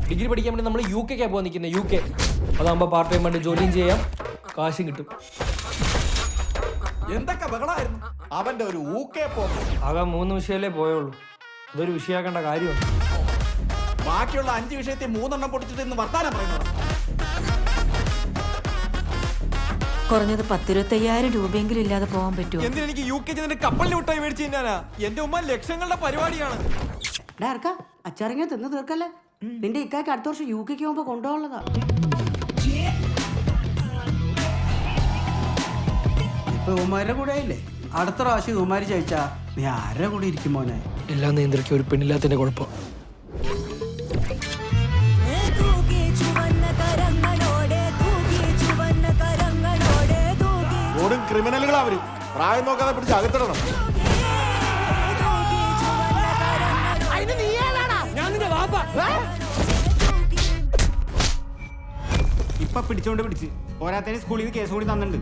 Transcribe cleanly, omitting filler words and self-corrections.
Degree പഠിക്കാൻ വേണ്ടി നമ്മൾ UK പോകാൻ നിൽക്കുന്നത് UK. അതാകുമ്പോൾ പാർട്ട് ടൈം വേണ്ടി ജോലിയും ചെയ്യാം, കാശും കിട്ടും. എന്തൊക്കെ ബഹളായിരുന്നു അവന്റെ ഒരു UK പോക്ക്. ആകെ 3 വിഷയമല്ലേ പോയുള്ളൂ. അതൊരു വിഷയമാക്കേണ്ട കാര്യമാണ്. ബാക്കിയുള്ള 5 വിഷയത്തിൽ 3 പൊട്ടിച്ചിട്ട് ഇന്ന് വർത്താനം പറയുന്നത്. കുറഞ്ഞത് 10-25,000 രൂപയെങ്കിലും ഇല്ലാതെ പോകാൻ പറ്റുമോ? എന്തിനെനിക്ക് UK ചെന്നിട്ട് കപ്പലിന് മുട്ടായി മേടിച്ചു തിന്നാനാ? എന്റെ ഉമ്മ ലക്ഷങ്ങളുടെ പരിപാടിയാണ്. അച്ചാറിങ്ങനെ തിന്ന് തീർക്കല്ലേ. നിന്റെ ഇക്കാക്ക് അടുത്ത വർഷം UK പോകുമ്പോ കൊണ്ടുപോകുന്നതാ. ഇപ്പൊ ഉമാരുടെ കൂടെ ഇല്ലേ, അടുത്ത പ്രാവശ്യം ഉമാര് ചോദിച്ചാ നീ ആരുടെ കൂടെ ഇരിക്കും മോനെ? എല്ലാം നിയന്ത്രിക്കാൻ ഒരു പെണ്ണില്ലാത്തതിന്റെ കുഴപ്പം. ഓടും ക്രിമിനലുകളാ അവര്. പ്രായം നോക്കാതെ പിടിച്ച് അകത്തിടണം. ഇപ്പൊ പിടിച്ചോണ്ട് പിടിച്ച് പോരാത്തതിന് സ്കൂളിൽ നിന്ന് കേസ് കൂടി തന്നിട്ടുണ്ട്.